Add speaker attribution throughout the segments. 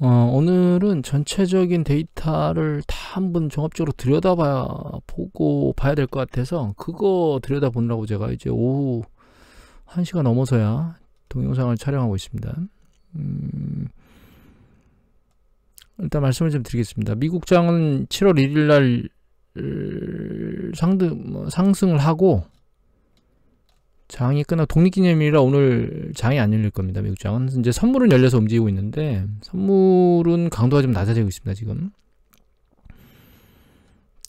Speaker 1: 오늘은 전체적인 데이터를 다 한번 종합적으로 보고 봐야 될 것 같아서 그거 들여다보느라고 제가 이제 오후 1시가 넘어서야 동영상을 촬영하고 있습니다. 일단 말씀을 좀 드리겠습니다. 미국장은 7월 1일 날 상승을 하고 장이 끝나고 독립기념일이라 오늘 장이 안 열릴 겁니다. 미국장은 이제 선물은 열려서 움직이고 있는데 선물은 강도가 좀 낮아지고 있습니다. 지금.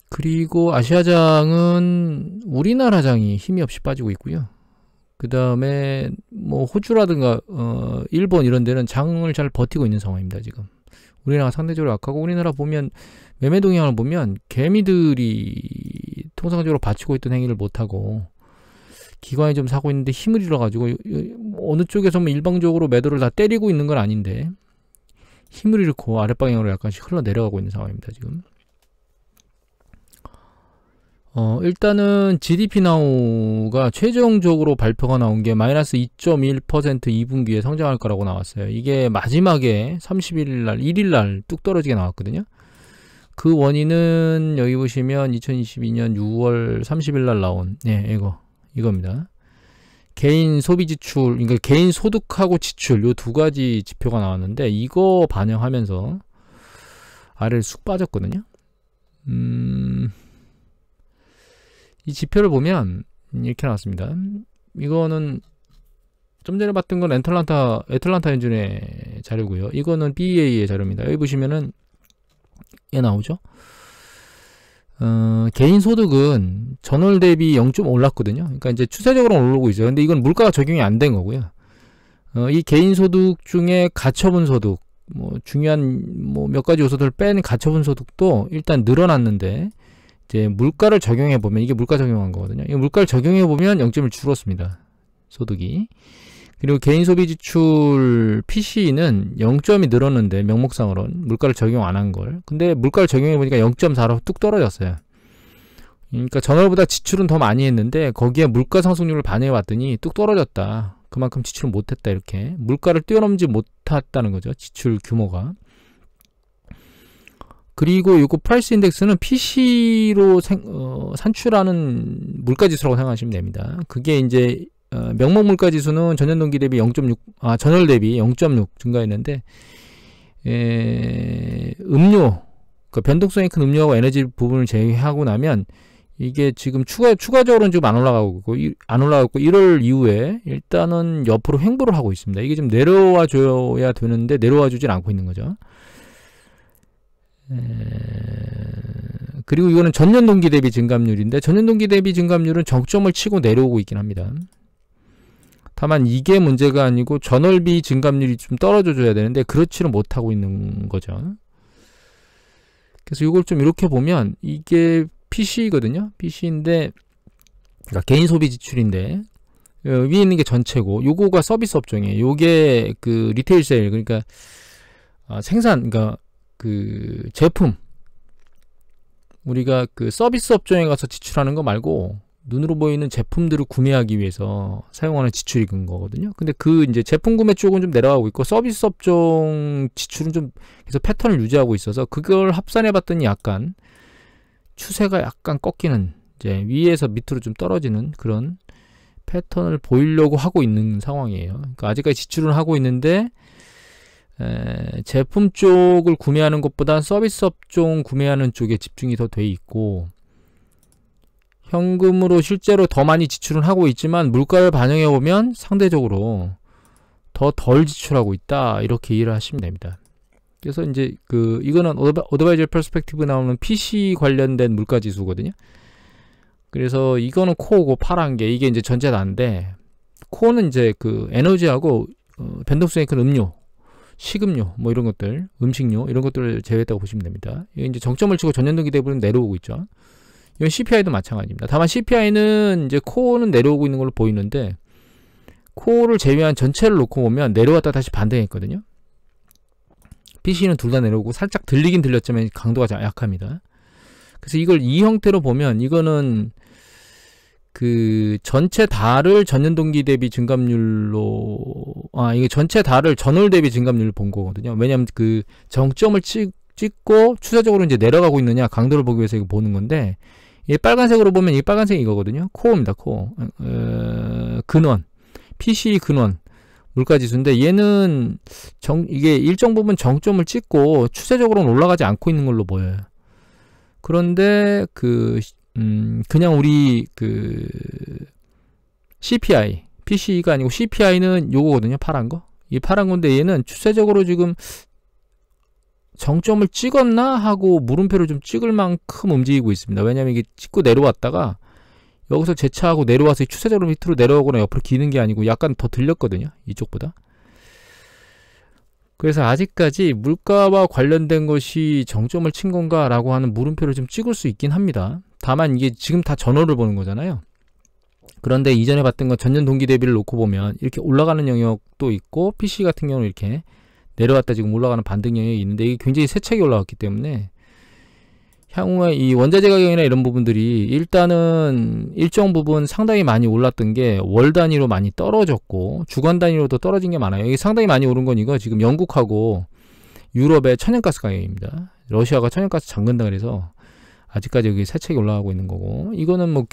Speaker 1: 그리고 아시아장은 우리나라 장이 힘이 없이 빠지고 있고요. 그 다음에 뭐 호주라든가 일본 이런 데는 장을 잘 버티고 있는 상황입니다. 지금 우리나라가 상대적으로 약하고, 우리나라 보면 매매 동향을 보면 개미들이 통상적으로 받치고 있던 행위를 못하고 기관이 좀 사고 있는데 힘을 잃어가지고 어느 쪽에서 뭐 일방적으로 매도를 다 때리고 있는 건 아닌데 힘을 잃고 아랫방향으로 약간씩 흘러내려가고 있는 상황입니다. 지금. 일단은 GDP 나우가 최종적으로 발표가 나온 게 마이너스 2.1% 2분기에 성장할 거라고 나왔어요. 이게 마지막에 31일날 1일날 뚝 떨어지게 나왔거든요. 그 원인은 여기 보시면 2022년 6월 30일날 나온 이겁니다. 개인 소비 지출, 그러니까 개인 소득하고 지출 요 두 가지 지표가 나왔는데 이거 반영하면서 아래를 쑥 빠졌거든요. 이 지표를 보면 이렇게 나왔습니다. 이거는 좀 전에 봤던 건 애틀란타 연준의 자료고요. 이거는 BEA의 자료입니다. 여기 보시면은 나오죠. 개인 소득은 전월 대비 0좀 올랐거든요. 그러니까 이제 추세적으로 오르고 있어요. 근데 이건 물가가 적용이 안 된 거고요. 이 개인 소득 중에 가처분 소득, 중요한 몇 가지 요소들을 뺀 가처분 소득도 일단 늘어났는데, 이제 물가를 적용해 보면, 이게 물가 적용한 거거든요. 이 물가를 적용해 보면 0점을 줄었습니다. 소득이. 그리고 개인 소비 지출 PC는 0점이 늘었는데, 명목상으로는 물가를 적용 안 한 걸. 근데 물가를 적용해 보니까 0.4로 뚝 떨어졌어요. 그러니까 전월보다 지출은 더 많이 했는데 거기에 물가 상승률을 반영해 봤더니 뚝 떨어졌다. 그만큼 지출을 못했다. 이렇게 물가를 뛰어넘지 못했다는 거죠. 지출 규모가. 그리고 이거 프라이스 인덱스는 PC로 산출하는 물가지수라고 생각하시면 됩니다. 그게 이제 명목 물가지수는 전년 동기 대비 0.6, 전월 대비 0.6 증가했는데, 음료, 그 변동성이 큰 음료하고 에너지 부분을 제외하고 나면 이게 지금 추가적으로는 지금 안 올라가고 1월 이후에 일단은 옆으로 횡보를 하고 있습니다. 이게 좀 내려와 줘야 되는데 내려와 주질 않고 있는 거죠. 그리고 이거는 전년 동기 대비 증감률인데, 전년 동기 대비 증감률은 정점을 치고 내려오고 있긴 합니다. 다만 이게 문제가 아니고 전월비 증감률이 좀 떨어져 줘야 되는데 그렇지는 못하고 있는 거죠. 그래서 이걸 좀 이렇게 보면 이게 PC거든요. PC인데, 그러니까 개인 소비 지출인데, 위에 있는 게 전체고 요거가 서비스 업종이에요. 요게 그 리테일 세일, 그러니까 그러니까 그 제품, 우리가 그 서비스 업종에 가서 지출하는 거 말고 눈으로 보이는 제품들을 구매하기 위해서 사용하는 지출이 큰 거거든요. 근데 그 이제 제품 구매 쪽은 좀 내려가고 있고 서비스 업종 지출은 좀 계속 패턴을 유지하고 있어서 그걸 합산해 봤더니 약간 추세가 약간 꺾이는, 이제 위에서 밑으로 좀 떨어지는 그런 패턴을 보이려고 하고 있는 상황이에요. 그러니까 아직까지 지출은 하고 있는데 제품 쪽을 구매하는 것보다 서비스 업종 구매하는 쪽에 집중이 더 돼 있고, 현금으로 실제로 더 많이 지출은 하고 있지만 물가를 반영해 보면 상대적으로 더 덜 지출하고 있다. 이렇게 이해를 하시면 됩니다. 그래서 이제 이거는 어드바이저 퍼스펙티브 나오는 PC 관련된 물가 지수거든요. 그래서 이거는 코어고 파란 게 이게 이제 전체단데, 코어는 이제 그 에너지하고 변동성이 큰 음료, 식음료, 이런 것들, 음식료 이런 것들을 제외했다고 보시면 됩니다. 이게 이제 정점을 치고 전년 동기 대비는 내려오고 있죠. 이건 CPI도 마찬가지입니다. 다만 CPI는 이제 코어는 내려오고 있는 걸로 보이는데, 코어를 제외한 전체를 놓고 보면 내려왔다 다시 반등했거든요. PC는 둘 다 내려오고 살짝 들리긴 들렸지만 강도가 약합니다. 그래서 이걸 이 형태로 보면 이거는 그 전체 달을 전년 동기 대비 증감률로 이게 전체 달을 전월 대비 증감률을 본 거거든요. 왜냐면 그 정점을 찍고 추세적으로 이제 내려가고 있느냐 강도를 보기 위해서 이거 보는 건데, 이 빨간색으로 보면 이 빨간색이 이거거든요. 코어입니다. 코어. 근원. PCE 근원 물가지수인데, 얘는 이게 일정 부분 정점을 찍고 추세적으로는 올라가지 않고 있는 걸로 보여요. 그런데 그냥 우리 CPI, PCE가 아니고 CPI는 요거거든요. 파란 거. 이 파란 건데 얘는 추세적으로 지금 정점을 찍었나 하고 물음표를 좀 찍을 만큼 움직이고 있습니다. 왜냐면 이게 찍고 내려왔다가 여기서 재차하고 내려와서 추세적으로 밑으로 내려오거나 옆으로 기는 게 아니고 약간 더 들렸거든요. 이쪽보다. 그래서 아직까지 물가와 관련된 것이 정점을 친 건가 라고 하는 물음표를 좀 찍을 수 있긴 합니다. 다만 이게 지금 다 전월을 보는 거잖아요. 그런데 이전에 봤던 건 전년 동기 대비를 놓고 보면 이렇게 올라가는 영역도 있고, PC 같은 경우는 이렇게 내려왔다 지금 올라가는 반등 영역이 있는데, 이게 굉장히 세차게 올라왔기 때문에 향후에 이 원자재 가격이나 이런 부분들이 일단은 일정 부분 상당히 많이 올랐던 게 월 단위로 많이 떨어졌고 주간 단위로도 떨어진 게 많아요. 이게 상당히 많이 오른 건 이거 지금 영국하고 유럽의 천연가스 가격입니다. 러시아가 천연가스 잠근다 그래서 아직까지 여기 세차게 올라가고 있는 거고, 이거는 뭐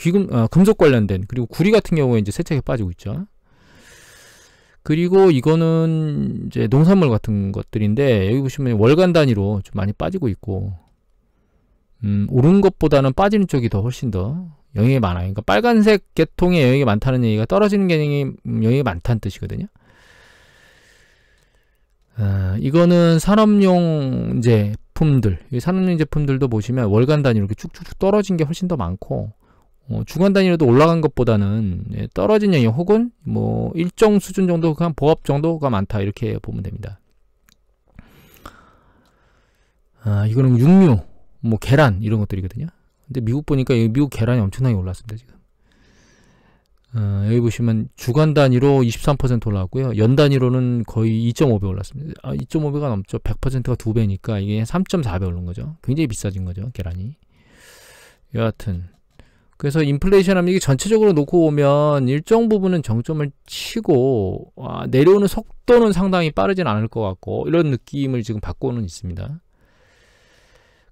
Speaker 1: 금속 관련된, 그리고 구리 같은 경우에 이제 세차게 빠지고 있죠. 그리고 이거는 이제 농산물 같은 것들인데, 여기 보시면 월간 단위로 좀 많이 빠지고 있고, 오른 것보다는 빠지는 쪽이 더 훨씬 더 영향이 많아요. 그러니까 빨간색 계통의 영향이 많다는 얘기가 떨어지는 영향이 많다는 뜻이거든요. 이거는 산업용 제품들, 이 산업용 제품들도 보시면 월간 단위로 이렇게 쭉쭉쭉 떨어진 게 훨씬 더 많고, 주간 단위로도 올라간 것보다는 떨어진 영역 혹은 뭐 일정 수준 정도, 그냥 보합 정도가 많다, 이렇게 보면 됩니다. 이거는 육류, 뭐 계란 이런 것들이거든요. 근데 미국 보니까 미국 계란이 엄청나게 올랐습니다. 지금 여기 보시면 주간 단위로 23% 올랐고요. 연 단위로는 거의 2.5배 올랐습니다. 2.5배가 넘죠. 100%가 2배니까 이게 3.4배 오른 거죠. 굉장히 비싸진 거죠, 계란이. 여하튼 그래서 인플레이션 하면 이게 전체적으로 놓고 보면 일정 부분은 정점을 치고 내려오는 속도는 상당히 빠르진 않을 것 같고, 이런 느낌을 지금 받고는 있습니다.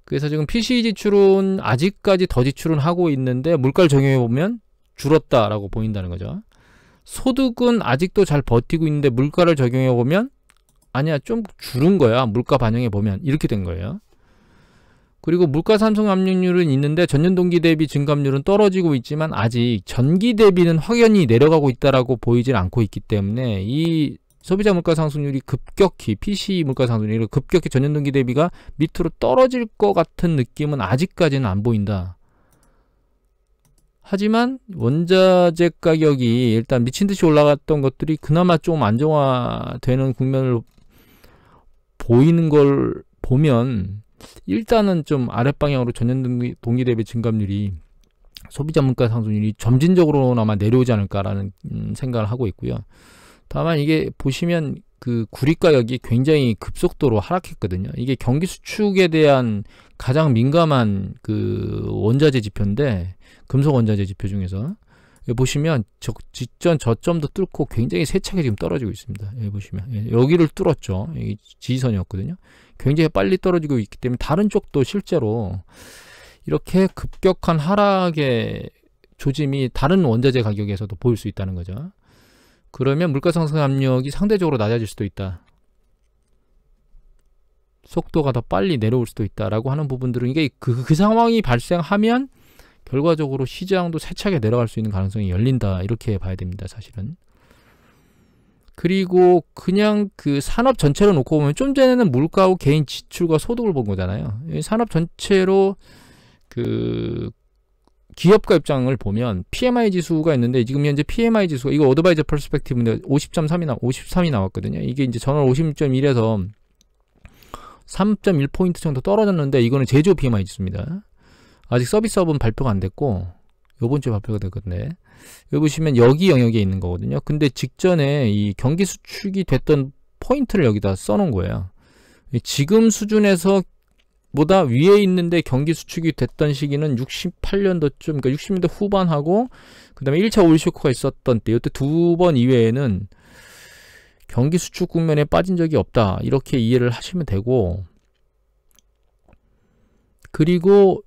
Speaker 1: 그래서 지금 PCE 지출은 아직까지 더 지출은 하고 있는데, 물가를 적용해 보면 줄었다라고 보인다는 거죠. 소득은 아직도 잘 버티고 있는데 물가를 적용해 보면 아니야, 좀 줄은 거야. 물가 반영해 보면 이렇게 된 거예요. 그리고 물가 상승 압력률은 있는데 전년 동기 대비 증감률은 떨어지고 있지만 아직 전기 대비는 확연히 내려가고 있다라고 보이질 않고 있기 때문에, 이 소비자 물가 상승률이 급격히, PCE 물가 상승률이 급격히 전년 동기 대비가 밑으로 떨어질 것 같은 느낌은 아직까지는 안 보인다. 하지만 원자재 가격이 일단 미친듯이 올라갔던 것들이 그나마 좀 안정화되는 국면을 보이는 걸 보면, 일단은 좀 아랫방향으로 전년 동기 대비 증감률이, 소비자 물가 상승률이 점진적으로나마 내려오지 않을까라는 생각을 하고 있고요. 다만 이게 보시면 그 구리 가격이 굉장히 급속도로 하락했거든요. 이게 경기 수축에 대한 가장 민감한 그 원자재 지표인데, 금속 원자재 지표 중에서 여기 보시면 직전 저점도 뚫고 굉장히 세차게 지금 떨어지고 있습니다. 여기 보시면 여기를 뚫었죠. 여기 지지선이었거든요. 굉장히 빨리 떨어지고 있기 때문에 다른 쪽도 실제로 이렇게 급격한 하락의 조짐이 다른 원자재 가격에서도 보일 수 있다는 거죠. 그러면 물가 상승 압력이 상대적으로 낮아질 수도 있다. 속도가 더 빨리 내려올 수도 있다라고 하는 부분들은, 이게 그 상황이 발생하면 결과적으로 시장도 세차게 내려갈 수 있는 가능성이 열린다, 이렇게 봐야 됩니다, 사실은. 그리고 그냥 그 산업 전체로 놓고 보면, 좀 전에는 물가하고 개인 지출과 소득을 본 거잖아요. 산업 전체로 그 기업가 입장을 보면 PMI 지수가 있는데, 지금 현재 PMI 지수가, 이거 어드바이저 퍼스펙티브인데 53이 나왔거든요. 이게 이제 전월 56.1에서 3.1포인트 정도 떨어졌는데, 이거는 제조 PMI 지수입니다. 아직 서비스업은 발표가 안 됐고 요번 주에 발표가 됐거든요. 여기 보시면 여기 영역에 있는 거거든요. 근데 직전에 이 경기 수축이 됐던 포인트를 여기다 써놓은 거예요. 지금 수준에서 보다 위에 있는데 경기 수축이 됐던 시기는 68년도쯤, 그러니까 60년대 후반하고 그 다음에 1차 오일 쇼크가 있었던 때, 이때 두 번 이외에는 경기 수축 국면에 빠진 적이 없다, 이렇게 이해를 하시면 되고, 그리고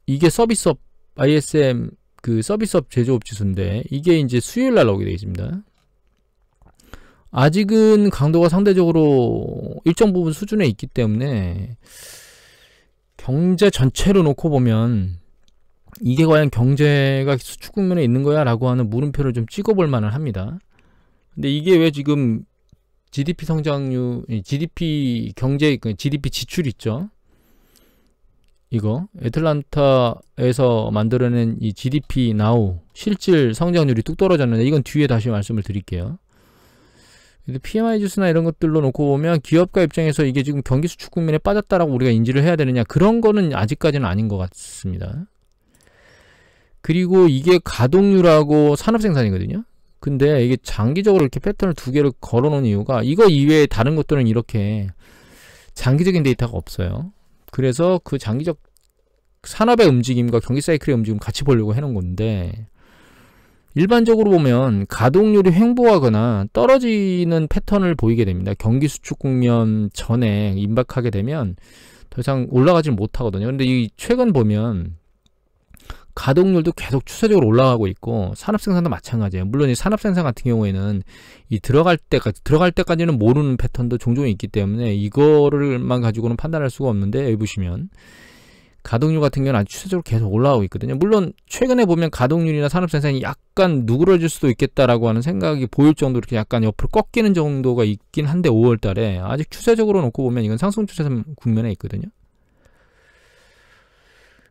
Speaker 1: 이게 서비스업 ISM 그 서비스업 제조업 지수인데 이게 이제 수요일 날 나오게 되어 있습니다. 아직은 강도가 상대적으로 일정 부분 수준에 있기 때문에 경제 전체로 놓고 보면 이게 과연 경제가 수축 국면에 있는 거야 라고 하는 물음표를 좀 찍어볼 만은 합니다. 근데 이게 왜 지금 GDP 성장률, GDP 경제, GDP 지출 있죠? 이거 애틀란타에서 만들어낸 이 GDP now 실질 성장률이 뚝 떨어졌는데, 이건 뒤에 다시 말씀을 드릴게요. PMI 지수나 이런 것들로 놓고 보면 기업가 입장에서 이게 지금 경기 수축 국면에 빠졌다라고 우리가 인지를 해야 되느냐, 그런 거는 아직까지는 아닌 것 같습니다. 그리고 이게 가동률하고 산업생산이거든요. 근데 이게 장기적으로 이렇게 패턴을 두 개를 걸어 놓은 이유가, 이거 이외에 다른 것들은 이렇게 장기적인 데이터가 없어요. 그래서 그 장기적 산업의 움직임과 경기 사이클의 움직임 같이 보려고 해놓은 건데, 일반적으로 보면 가동률이 횡보하거나 떨어지는 패턴을 보이게 됩니다. 경기 수축 국면 전에 임박하게 되면 더 이상 올라가지 못하거든요. 근데 이 최근 보면 가동률도 계속 추세적으로 올라가고 있고, 산업생산도 마찬가지예요. 물론 이 산업생산 같은 경우에는 이 들어갈 때까지는 모르는 패턴도 종종 있기 때문에 이거를만 가지고는 판단할 수가 없는데, 여기 보시면 가동률 같은 경우는 아주 추세적으로 계속 올라가고 있거든요. 물론 최근에 보면 가동률이나 산업생산이 약간 누그러질 수도 있겠다라고 하는 생각이 보일 정도로 이렇게 약간 옆으로 꺾이는 정도가 있긴 한데, 5월 달에 아직 추세적으로 놓고 보면 이건 상승 추세 국면에 있거든요.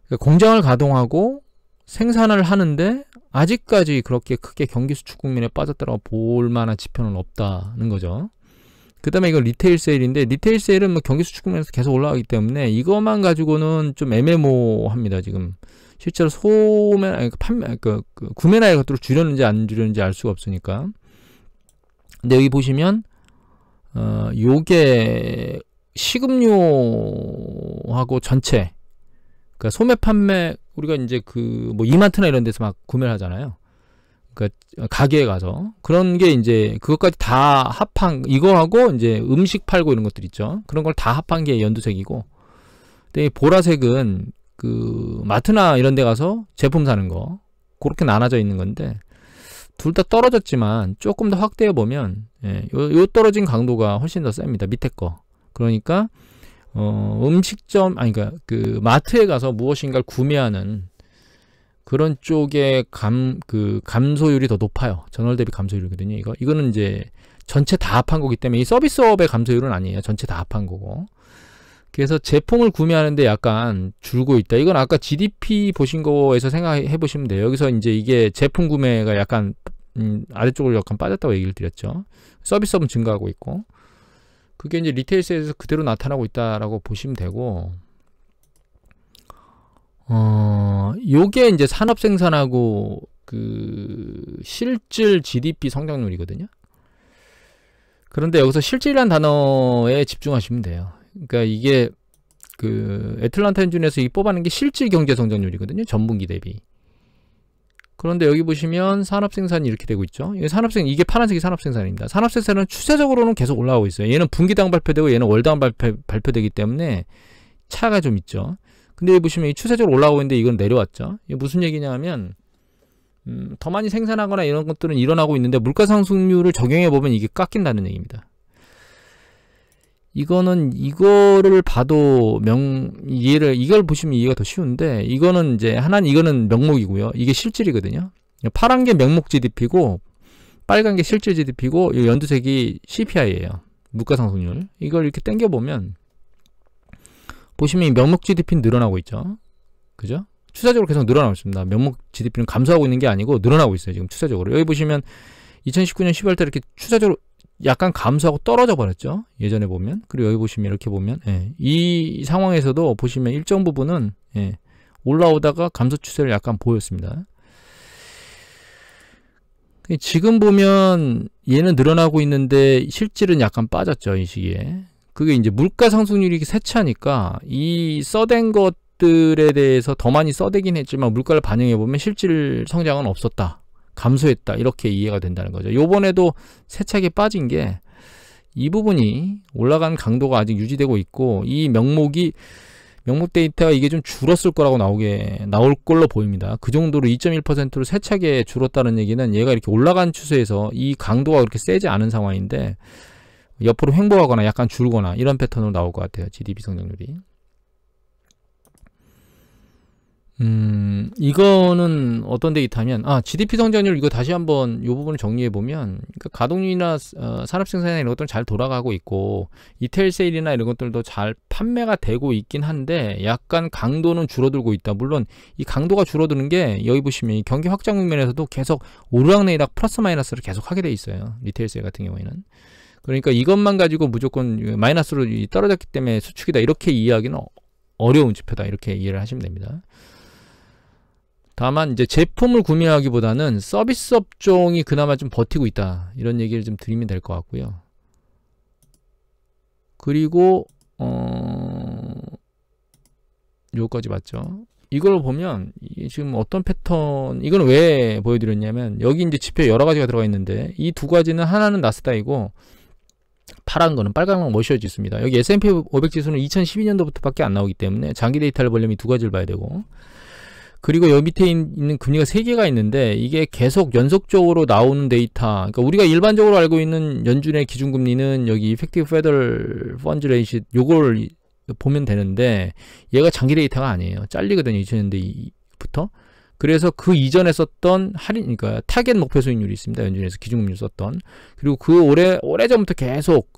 Speaker 1: 그러니까 공장을 가동하고 생산을 하는데 아직까지 그렇게 크게 경기 수축 국면에 빠졌다고 볼 만한 지표는 없다는 거죠. 그 다음에 이건 리테일 세일인데, 리테일 세일은 뭐 경기 수축 국면에서 계속 올라가기 때문에 이것만 가지고는 좀 애매모호합니다. 지금 실제로 구매나 이런 것들을 줄였는지 안 줄였는지 알 수가 없으니까. 근데 여기 보시면 요게 식음료하고 전체, 그러니까 소매 판매, 우리가 이제 뭐 이마트나 이런 데서 막 구매를 하잖아요. 그러니까 가게에 가서 그런 게 이제 그것까지 다 합한, 이거하고 이제 음식 팔고 이런 것들 있죠. 그런 걸 다 합한 게 연두색이고, 근데 보라색은 그 마트나 이런 데 가서 제품 사는 거, 그렇게 나눠져 있는 건데, 둘 다 떨어졌지만 조금 더 확대해 보면 요 떨어진 강도가 훨씬 더 셉니다. 밑에 거. 그러니까 음식점, 그러니까 그 마트에 가서 무엇인가를 구매하는 그런 쪽의 감소율이 더 높아요. 전월 대비 감소율이거든요. 이거는 이제 전체 다 합한 거기 때문에, 이 서비스업의 감소율은 아니에요. 전체 다 합한 거고. 그래서 제품을 구매하는데 약간 줄고 있다. 이건 아까 GDP 보신 거에서 생각해 보시면 돼요. 여기서 이제 이게 제품 구매가 약간 아래쪽으로 약간 빠졌다고 얘기를 드렸죠. 서비스업은 증가하고 있고, 그게 이제 리테일세에서 그대로 나타나고 있다라고 보시면 되고, 요게 이제 산업 생산하고 그 실질 GDP 성장률이거든요. 그런데 여기서 실질이라는 단어에 집중하시면 돼요. 그러니까 이게 그 애틀란타 엔지니어에서 이 뽑아낸 게 실질 경제 성장률이거든요. 전분기 대비. 그런데 여기 보시면 산업생산이 이렇게 되고 있죠. 이게 파란색이 산업생산입니다. 산업생산은 추세적으로는 계속 올라가고 있어요. 얘는 분기당 발표되고 얘는 월당 발표되기 때문에 차가 좀 있죠. 근데 여기 보시면 이 추세적으로 올라가고 있는데 이건 내려왔죠. 이게 무슨 얘기냐 하면 더 많이 생산하거나 이런 것들은 일어나고 있는데 물가 상승률을 적용해 보면 이게 깎인다는 얘기입니다. 이거를 봐도 이걸 보시면 이해가 더 쉬운데, 이거는 명목이고요. 이게 실질이거든요. 파란 게 명목 GDP고 빨간 게 실질 GDP고, 이 연두색이 CPI예요. 물가 상승률. 이걸 이렇게 당겨 보면 보시면 이 명목 GDP는 늘어나고 있죠. 그죠? 추세적으로 계속 늘어나고 있습니다. 명목 GDP는 감소하고 있는 게 아니고 늘어나고 있어요. 지금 추세적으로. 여기 보시면 2019년 12월 때 이렇게 추세적으로 약간 감소하고 떨어져 버렸죠. 예전에 보면. 그리고 여기 보시면 이렇게 보면 이 상황에서도 보시면 일정 부분은 올라오다가 감소 추세를 약간 보였습니다. 지금 보면 얘는 늘어나고 있는데 실질은 약간 빠졌죠. 이 시기에. 그게 이제 물가 상승률이 세차니까 이 써댄 것들에 대해서 더 많이 써대긴 했지만 물가를 반영해보면 실질 성장은 없었다. 감소했다. 이렇게 이해가 된다는 거죠. 요번에도 세차게 빠진 게 이 부분이 올라간 강도가 아직 유지되고 있고 이 명목 데이터가 이게 좀 줄었을 거라고 나올 걸로 보입니다. 그 정도로 2.1%로 세차게 줄었다는 얘기는 얘가 이렇게 올라간 추세에서 이 강도가 그렇게 세지 않은 상황인데 옆으로 횡보하거나 약간 줄거나 이런 패턴으로 나올 것 같아요. GDP 성장률이. 이거는 어떤 데이터냐면 GDP 성장률 이거 다시 한번 이 부분을 정리해 보면 그러니까 가동률이나 산업 생산이나 이런 것들은 잘 돌아가고 있고 리테일 세일이나 이런 것들도 잘 판매가 되고 있긴 한데 약간 강도는 줄어들고 있다. 물론 이 강도가 줄어드는 게 여기 보시면 이 경기 확장 국면에서도 계속 오르락내리락 플러스 마이너스를 계속 하게 돼 있어요. 리테일 세일 같은 경우에는. 그러니까 이것만 가지고 무조건 마이너스로 떨어졌기 때문에 수축이다 이렇게 이해하기는 어려운 지표다 이렇게 이해를 하시면 됩니다. 다만 이제 제품을 구매하기보다는 서비스 업종이 그나마 좀 버티고 있다 이런 얘기를 좀 드리면 될 것 같고요. 그리고 요거까지 맞죠? 이걸 보면 이게 지금 어떤 패턴 이건 왜 보여드렸냐면 여기 이제 지표 여러 가지가 들어가 있는데 이 두 가지는 하나는 나스닥이고 파란 거는 빨간 거 머셔지 있습니다. 여기 S&P 500 지수는 2012년도부터 밖에 안 나오기 때문에 장기 데이터를 보려면 이 두 가지를 봐야 되고 그리고 여기 밑에 있는 금리가 3개가 있는데 이게 계속 연속적으로 나오는 데이터 그러니까 우리가 일반적으로 알고 있는 연준의 기준금리는 여기 Effective Federal Funds Rate 요걸 보면 되는데 얘가 장기 데이터가 아니에요. 잘리거든요. 2000년대부터. 그래서 그 이전에 썼던 그러니까 타겟 목표 수익률이 있습니다. 연준에서 기준금리를 썼던. 그리고 그 오래전부터 계속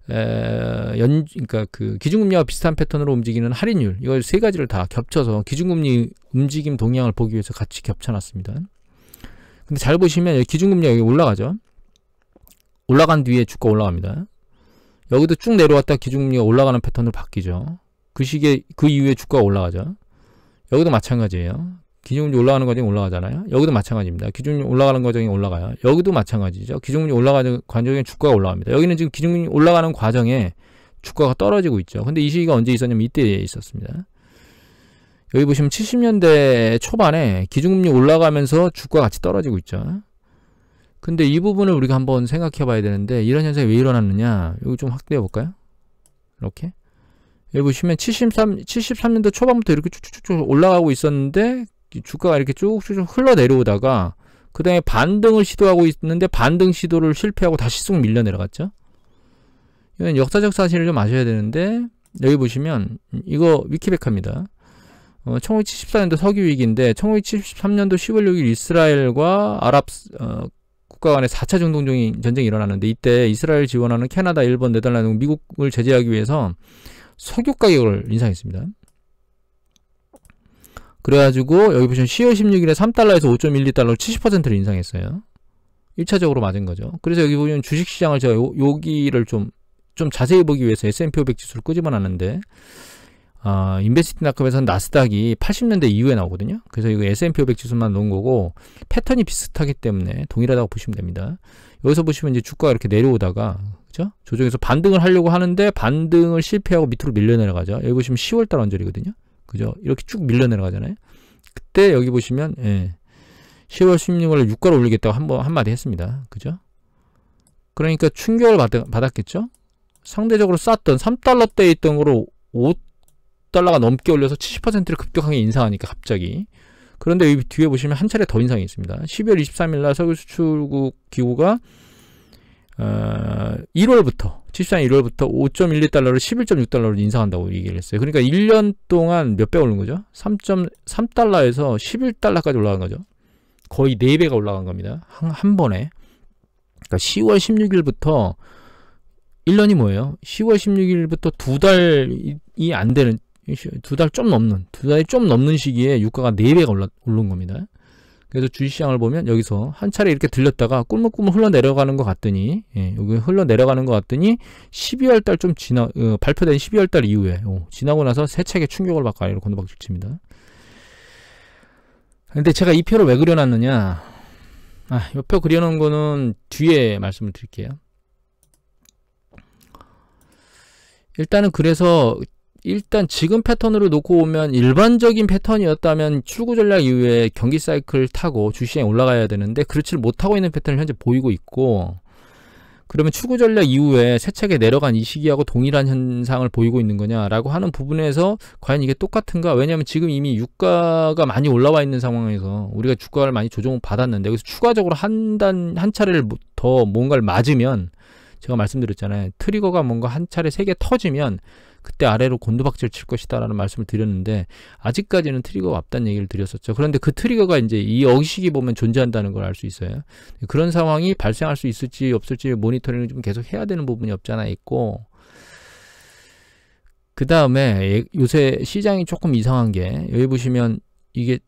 Speaker 1: 그러니까 그 기준금리와 비슷한 패턴으로 움직이는 할인율 이걸 세 가지를 다 겹쳐서 기준금리 움직임 동향을 보기 위해서 같이 겹쳐놨습니다. 근데 잘 보시면 기준금리가 여기 올라가죠. 올라간 뒤에 주가 올라갑니다. 여기도 쭉 내려왔다 기준금리가 올라가는 패턴으로 바뀌죠. 그 이후에 주가가 올라가죠. 여기도 마찬가지예요. 기준금리 올라가는 과정이 올라가잖아요. 여기도 마찬가지입니다. 기준금리 올라가는 과정이 올라가요. 여기도 마찬가지죠. 기준금리 올라가는 과정에 주가가 올라갑니다. 여기는 지금 기준금리 올라가는 과정에 주가가 떨어지고 있죠. 근데 이 시기가 언제 있었냐면 이때 있었습니다. 여기 보시면 70년대 초반에 기준금리 올라가면서 주가가 같이 떨어지고 있죠. 근데 이 부분을 우리가 한번 생각해 봐야 되는데 이런 현상이 왜 일어났느냐 여기 좀 확대해 볼까요? 이렇게 여기 보시면 73년도 초반부터 이렇게 쭉쭉쭉 올라가고 있었는데 주가가 이렇게 쭉쭉 흘러내려오다가 그 다음에 반등을 시도하고 있는데 반등 시도를 실패하고 다시 쑥 밀려 내려갔죠. 이건 역사적 사실을 좀 아셔야 되는데 여기 보시면 이거 위키백화입니다. 1974년도 석유위기인데 1973년도 10월 6일 이스라엘과 아랍 국가 간의 4차 중동적인 전쟁이 일어나는데 이때 이스라엘 지원하는 캐나다, 일본, 네덜란드, 미국을 제재하기 위해서 석유 가격을 인상했습니다. 그래가지고 여기 보시면 10월 16일에 3달러에서 5.12달러로 70%를 인상했어요. 1차적으로 맞은 거죠. 그래서 여기 보면 주식시장을 제가 여기를 좀 자세히 보기 위해서 S&P 500 지수를 끄집어놨는데 인베스티나컴에서는 나스닥이 80년대 이후에 나오거든요. 그래서 이거 S&P 500 지수만 놓은 거고 패턴이 비슷하기 때문에 동일하다고 보시면 됩니다. 여기서 보시면 이제 주가가 이렇게 내려오다가 그죠? 조정해서 반등을 하려고 하는데 반등을 실패하고 밑으로 밀려 내려가죠. 여기 보시면 10월달 언저리거든요. 그죠? 이렇게 쭉 밀려 내려가잖아요. 그때 여기 보시면 10월 16일에 유가를 올리겠다고 한마디 했습니다. 그죠? 그러니까 충격을 받았겠죠? 상대적으로 쌌던 3달러대에 있던 거로 5달러가 넘게 올려서 70%를 급격하게 인상하니까 갑자기. 그런데 여기 뒤에 보시면 한 차례 더 인상이 있습니다. 12월 23일날 석유 수출국 기구가 1월부터 74년 1월부터 5.12달러를 11.6달러로 인상한다고 얘기를 했어요. 그러니까 1년 동안 몇 배 오른 거죠? 3.3달러에서 11달러까지 올라간 거죠. 거의 4배가 올라간 겁니다. 한 번에. 그러니까 10월 16일부터 1년이 뭐예요? 10월 16일부터 2달이 안 되는, 2달이 좀 넘는 시기에 유가가 4배가 오른 겁니다. 그래서 주식시장을 보면 여기서 한 차례 이렇게 들렸다가 꿀물꿀물 흘러내려가는 것 같더니, 여기 흘러내려가는 것 같더니 12월달 좀 발표된 12월달 이후에 지나고 나서 세차게 충격을 받고 아래로 건너박질 칩니다. 근데 제가 이 표를 왜 그려놨느냐, 이 표 그려놓은 거는 뒤에 말씀을 드릴게요. 일단은 그래서 일단 지금 패턴으로 놓고 보면 일반적인 패턴이었다면 출구 전략 이후에 경기 사이클 타고 주시장이 올라가야 되는데 그렇지 못하고 있는 패턴을 현재 보이고 있고, 그러면 출구 전략 이후에 세차게 내려간 이 시기하고 동일한 현상을 보이고 있는 거냐라고 하는 부분에서 과연 이게 똑같은가? 왜냐하면 지금 이미 유가가 많이 올라와 있는 상황에서 우리가 주가를 많이 조정을 받았는데 여기서 추가적으로 한 차례를 더 뭔가를 맞으면, 제가 말씀드렸잖아요. 트리거가 뭔가 한 차례 3개 터지면 그때 아래로 곤두박질 칠 것이다 라는 말씀을 드렸는데 아직까지는 트리거가 없다는 얘기를 드렸었죠. 그런데 그 트리거가 이제 이 여기시기 보면 존재한다는 걸 알 수 있어요. 그런 상황이 발생할 수 있을지 없을지 모니터링을 좀 계속 해야 되는 부분이 없지 않아 있고, 그 다음에 요새 시장이 조금 이상한 게, 여기 보시면 이게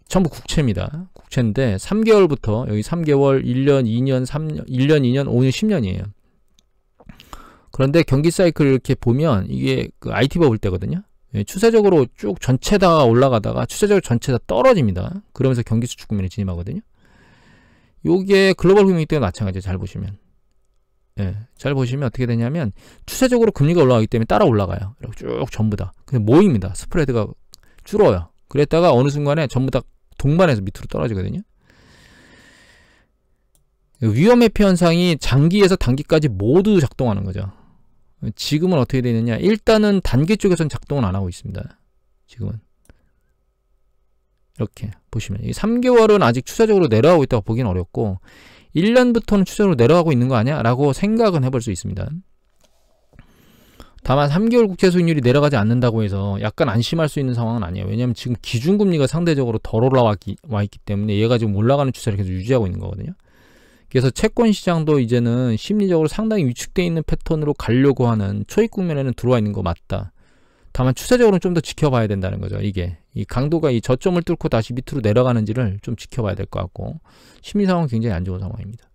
Speaker 1: 전부 국채입니다. 국채인데 3개월부터 여기 3개월, 1년, 2년, 3년, 1년, 2년, 5년, 10년이에요. 그런데 경기 사이클 이렇게 보면 이게 그 IT 버블 때거든요. 추세적으로 쭉 전체 다 올라가다가 추세적으로 전체 다 떨어집니다. 그러면서 경기 수축 국면에 진입하거든요. 요게 글로벌 금융위 때문에 마찬가지예요. 잘 보시면. 잘 보시면 어떻게 되냐면 추세적으로 금리가 올라가기 때문에 따라 올라가요. 이렇게 쭉 전부 다. 근데 모입니다. 스프레드가 줄어요. 그랬다가 어느 순간에 전부 다 동반해서 밑으로 떨어지거든요. 위험 회피 현상이 장기에서 단기까지 모두 작동하는 거죠. 지금은 어떻게 되느냐, 일단은 단기 쪽에서는 작동은 안 하고 있습니다. 지금은 이렇게 보시면 3개월은 아직 추세적으로 내려가고 있다고 보기는 어렵고 1년부터는 추세적으로 내려가고 있는 거 아니야? 라고 생각은 해볼 수 있습니다. 다만 3개월 국채 수익률이 내려가지 않는다고 해서 약간 안심할 수 있는 상황은 아니에요. 왜냐하면 지금 기준금리가 상대적으로 덜 올라와 있기 때문에 얘가 지금 올라가는 추세를 계속 유지하고 있는 거거든요. 그래서 채권 시장도 이제는 심리적으로 상당히 위축되어 있는 패턴으로 가려고 하는 초입 국면에는 들어와 있는 거 맞다. 다만 추세적으로는 좀 더 지켜봐야 된다는 거죠. 이게 이 강도가 이 저점을 뚫고 다시 밑으로 내려가는지를 좀 지켜봐야 될 것 같고, 심리 상황은 굉장히 안 좋은 상황입니다.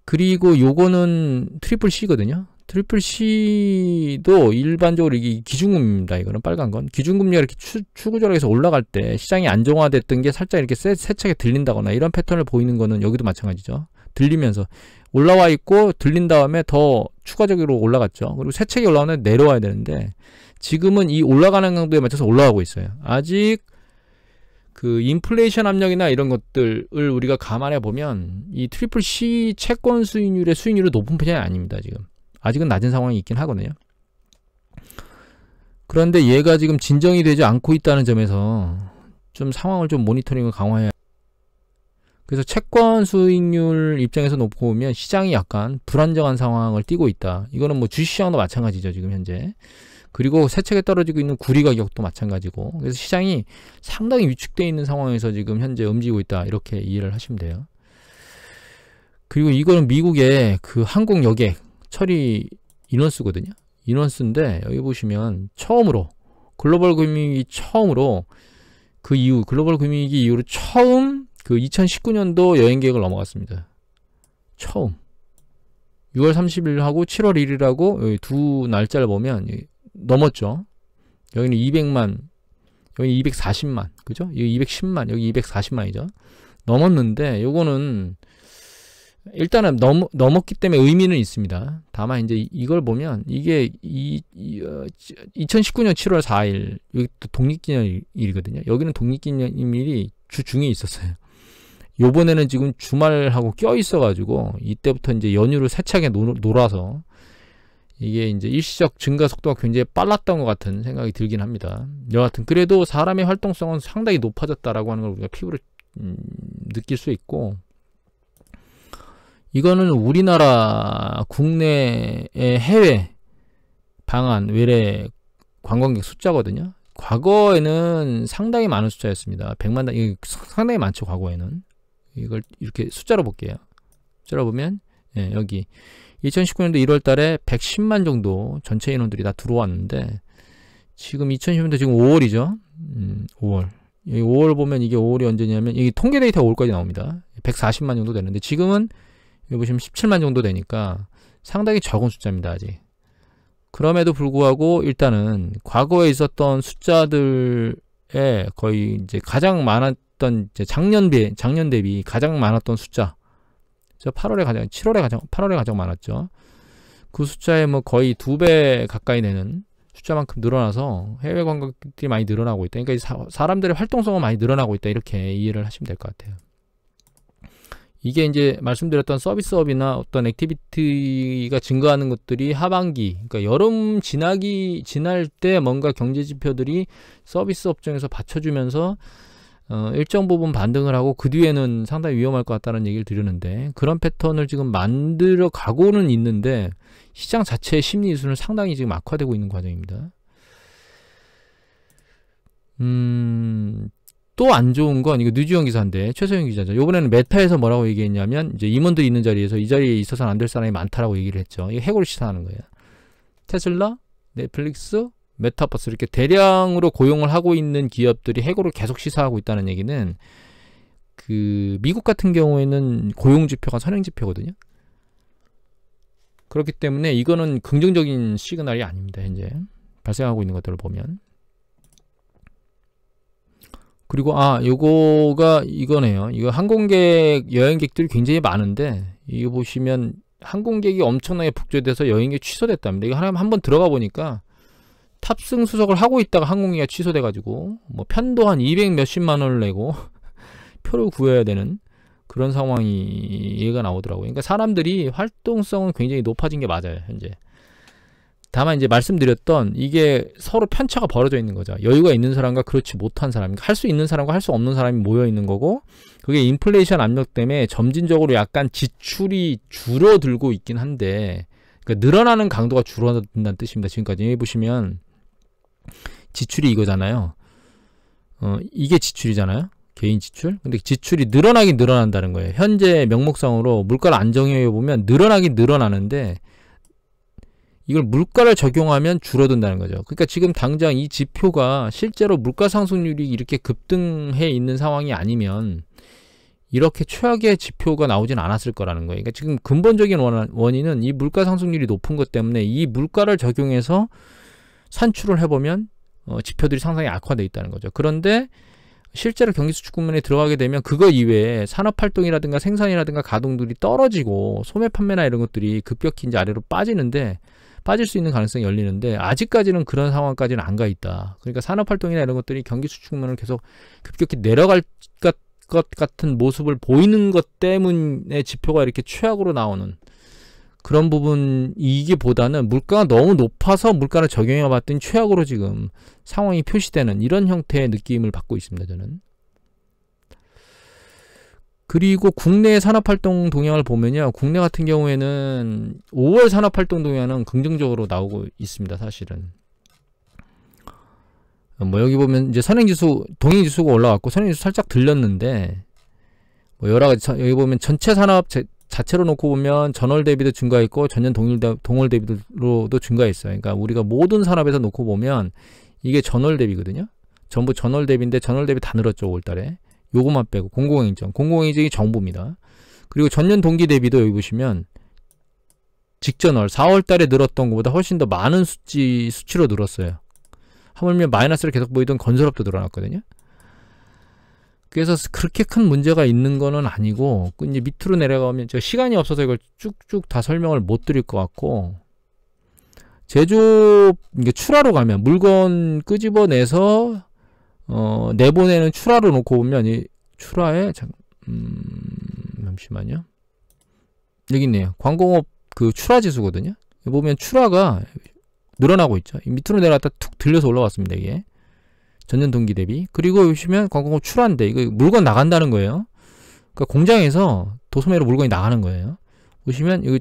Speaker 1: 그리고 요거는 트리플 C거든요. 트리플 C도 일반적으로 이게 기준금리입니다. 이거는 빨간 건 기준금리가 이렇게 추구절에서 올라갈 때 시장이 안정화됐던 게 살짝 이렇게 세차게 들린다거나 이런 패턴을 보이는 거는 여기도 마찬가지죠. 들리면서 올라와 있고 들린 다음에 더 추가적으로 올라갔죠. 그리고 세차게 올라오면 내려와야 되는데 지금은 이 올라가는 강도에 맞춰서 올라가고 있어요. 아직 그 인플레이션 압력이나 이런 것들을 우리가 감안해 보면 이 트리플 C 채권 수익률의 수익률은 높은 편이 아닙니다. 지금 아직은 낮은 상황이 있긴 하거든요. 그런데 얘가 지금 진정이 되지 않고 있다는 점에서 좀 상황을 좀 모니터링을 강화해야. 그래서 채권 수익률 입장에서 놓고 보면 시장이 약간 불안정한 상황을 띠고 있다. 이거는 뭐 주식시장도 마찬가지죠. 지금 현재. 그리고 세차게 떨어지고 있는 구리 가격도 마찬가지고. 그래서 시장이 상당히 위축되어 있는 상황에서 지금 현재 움직이고 있다. 이렇게 이해를 하시면 돼요. 그리고 이거는 미국의 그 항공 여객 처리 인원수거든요. 인원수인데 여기 보시면 처음으로 글로벌 금융위기 처음으로 그 이후 글로벌 금융위기 이후로 처음 그 2019년도 여행 계획을 넘어갔습니다. 처음 6월 30일하고 7월 1일하고 여기 두 날짜를 보면 넘었죠. 여기는 200만, 여기 240만, 그죠? 여기 210만, 여기 240만이죠. 넘었는데 요거는 일단은 넘었기 때문에 의미는 있습니다. 다만 이제 이걸 보면 이게 2019년 7월 4일 여기 또 독립기념일이거든요. 여기는 독립기념일이 주중에 있었어요. 요번에는 지금 주말하고 껴 있어가지고 이때부터 이제 연휴를 세차게 놀아서 이게 이제 일시적 증가 속도가 굉장히 빨랐던 것 같은 생각이 들긴 합니다. 여하튼 그래도 사람의 활동성은 상당히 높아졌다라고 하는 걸 우리가 피부로 느낄 수 있고, 이거는 우리나라 국내의 해외 방한 외래 관광객 숫자거든요. 과거에는 상당히 많은 숫자였습니다. 100만 단, 이게 상당히 많죠. 과거에는. 이걸 이렇게 숫자로 볼게요. 숫자로 보면 여기 2019년도 1월 달에 110만 정도 전체 인원들이 다 들어왔는데 지금 2010년도 지금 5월이죠. 5월. 여기 5월 보면 이게 5월이 언제냐면 이게 통계 데이터가 5월까지 나옵니다. 140만 정도 되는데 지금은 여기 보시면 17만 정도 되니까 상당히 적은 숫자입니다. 아직. 그럼에도 불구하고 일단은 과거에 있었던 숫자들에 거의 이제 가장 많았던 이제 작년 대비 가장 많았던 숫자. 8월에 가장 8월에 가장 많았죠. 그 숫자에 뭐 거의 2배 가까이 되는 숫자만큼 늘어나서 해외 관광객들이 많이 늘어나고 있다. 그러니까 사람들의 활동성은 많이 늘어나고 있다. 이렇게 이해를 하시면 될 것 같아요. 이게 이제 말씀드렸던 서비스업이나 어떤 액티비티가 증가하는 것들이 하반기, 그러니까 여름 지날 때 뭔가 경제 지표들이 서비스 업종에서 받쳐주면서 일정 부분 반등을 하고 그 뒤에는 상당히 위험할 것 같다는 얘기를 드렸는데, 그런 패턴을 지금 만들어 가고는 있는데 시장 자체의 심리 지수는 상당히 지금 악화되고 있는 과정입니다. 또 안 좋은 건 이거 류지영 기사인데, 최소영 기자죠. 요번에는 메타에서 뭐라고 얘기했냐면, 이제 임원들이 있는 자리에서 이 자리에 있어서는 안 될 사람이 많다라고 얘기를 했죠. 이게 해고를 시사하는 거예요. 테슬라, 넷플릭스, 메타버스 이렇게 대량으로 고용을 하고 있는 기업들이 해고를 계속 시사하고 있다는 얘기는, 그 미국 같은 경우에는 고용 지표가 선행 지표거든요. 그렇기 때문에 이거는 긍정적인 시그널이 아닙니다. 현재 발생하고 있는 것들을 보면. 그리고 요거가 이거네요. 이거 항공객 여행객들이 굉장히 많은데, 이거 보시면 항공객이 엄청나게 북조돼서 여행객이 취소됐답니다. 이거 한번 들어가 보니까 탑승 수속을 하고 있다가 항공기가 취소돼 가지고 뭐 편도 한 200 몇십만 원을 내고 표를 구해야 되는 그런 상황이 얘가 나오더라고요. 그러니까 사람들이 활동성은 굉장히 높아진 게 맞아요, 현재. 다만 이제 말씀드렸던 이게 서로 편차가 벌어져 있는 거죠. 여유가 있는 사람과 그렇지 못한 사람, 할 수 있는 사람과 할 수 없는 사람이 모여 있는 거고, 그게 인플레이션 압력 때문에 점진적으로 약간 지출이 줄어들고 있긴 한데, 그러니까 늘어나는 강도가 줄어든다는 뜻입니다. 지금까지 여기 보시면 지출이 이거잖아요. 이게 지출이잖아요. 개인 지출. 근데 지출이 늘어나긴 늘어난다는 거예요. 현재 명목상으로 물가를 안정해 보면 늘어나긴 늘어나는데, 이걸 물가를 적용하면 줄어든다는 거죠. 그러니까 지금 당장 이 지표가 실제로 물가 상승률이 이렇게 급등해 있는 상황이 아니면 이렇게 최악의 지표가 나오진 않았을 거라는 거예요. 그러니까 지금 근본적인 원인은 이 물가 상승률이 높은 것 때문에 이 물가를 적용해서 산출을 해보면 지표들이 상당히 악화되어 있다는 거죠. 그런데 실제로 경기 수축 국면에 들어가게 되면 그거 이외에 산업활동이라든가 생산이라든가 가동들이 떨어지고 소매 판매나 이런 것들이 급격히 이제 아래로 빠질 수 있는 가능성이 열리는데, 아직까지는 그런 상황까지는 안 가 있다. 그러니까 산업활동이나 이런 것들이 경기 수축 국면을 계속 급격히 내려갈 것 같은 모습을 보이는 것 때문에 지표가 이렇게 최악으로 나오는 그런 부분이기보다는 물가가 너무 높아서 물가를 적용해 봤더니 최악으로 지금 상황이 표시되는 이런 형태의 느낌을 받고 있습니다, 저는. 그리고 국내 산업활동 동향을 보면요, 국내 같은 경우에는 5월 산업활동 동향은 긍정적으로 나오고 있습니다, 사실은. 뭐 여기 보면 이제 선행지수, 동행지수가 올라왔고 선행지수 살짝 들렸는데, 뭐 여러 가지, 여기 보면 전체 산업 자체로 놓고 보면 전월 대비도 증가했고 전년 동월 대비로도 증가했어요. 그러니까 우리가 모든 산업에서 놓고 보면 이게 전월 대비거든요. 전부 전월 대비인데 전월 대비 다 늘었죠, 5월달에. 요거만 빼고 공공행정이 정부입니다. 그리고 전년 동기 대비도 여기 보시면 직전월 4월달에 늘었던 것보다 훨씬 더 많은 수치로 늘었어요. 하물며 마이너스를 계속 보이던 건설업도 늘어났거든요. 그래서 그렇게 큰 문제가 있는 거는 아니고, 이제 밑으로 내려가면 제가 시간이 없어서 이걸 쭉쭉 다 설명을 못 드릴 것 같고, 제조업 출하로 가면 물건 끄집어내서 내보내는 출하로 놓고 보면 이 출하에 잠시만요. 여기 있네요. 광공업 그 출하 지수거든요. 여기 보면 출하가 늘어나고 있죠. 밑으로 내려갔다 툭 들려서 올라왔습니다, 이게. 전년 동기 대비. 그리고 보시면 광공업 출하인데 이거 물건 나간다는 거예요. 그러니까 공장에서 도소매로 물건이 나가는 거예요. 보시면 여기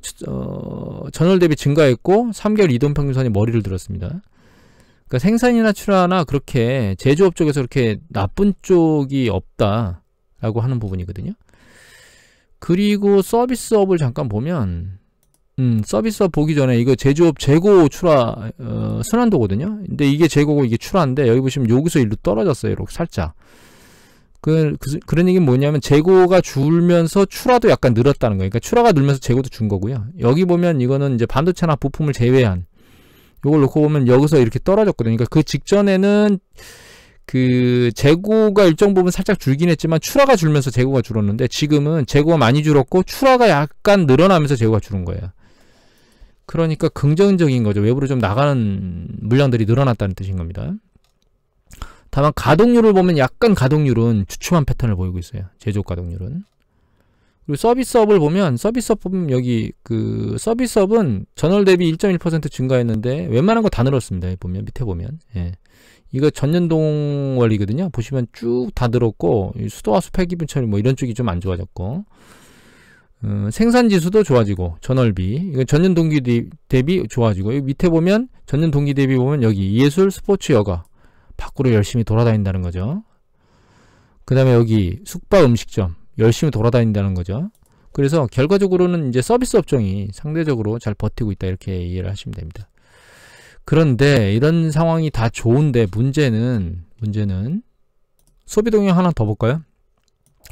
Speaker 1: 전월 대비 증가했고 3개월 이동평균선이 머리를 들었습니다. 그러니까 생산이나 출하나 그렇게 제조업 쪽에서 그렇게 나쁜 쪽이 없다라고 하는 부분이거든요. 그리고 서비스업을 잠깐 보면 서비스업 보기 전에 이거 제조업 재고 출하 순환도거든요. 근데 이게 재고고 이게 출하인데 여기 보시면 여기서 일로 떨어졌어요. 이렇게 살짝. 그런 얘기는 뭐냐면 재고가 줄면서 출하도 약간 늘었다는 거예요. 그러니까 출하가 늘면서 재고도 준 거고요. 여기 보면 이거는 이제 반도체나 부품을 제외한 요걸 놓고 보면 여기서 이렇게 떨어졌거든요. 그러니까 그 직전에는 그 재고가 일정 부분 살짝 줄긴 했지만 출하가 줄면서 재고가 줄었는데 지금은 재고가 많이 줄었고 출하가 약간 늘어나면서 재고가 줄은 거예요. 그러니까 긍정적인 거죠. 외부로 좀 나가는 물량들이 늘어났다는 뜻인 겁니다. 다만 가동률을 보면 약간 가동률은 주춤한 패턴을 보이고 있어요. 제조업 가동률은. 그리고 서비스업을 보면 여기 그 서비스업은 전월 대비 1.1% 증가했는데 웬만한 거 다 늘었습니다. 보면 밑에 보면. 예. 이거 전년동월이거든요. 보시면 쭉 다 늘었고 수도화 수폐기분 처리 뭐 이런 쪽이 좀 안 좋아졌고 생산 지수도 좋아지고 전월비 이거 전년 동기 대비 좋아지고 여기 밑에 보면 전년 동기 대비 보면 여기 예술 스포츠 여가 밖으로 열심히 돌아다닌다는 거죠. 그 다음에 여기 숙박 음식점 열심히 돌아다닌다는 거죠. 그래서 결과적으로는 이제 서비스 업종이 상대적으로 잘 버티고 있다 이렇게 이해를 하시면 됩니다. 그런데 이런 상황이 다 좋은데 문제는 소비 동향 하나 더 볼까요?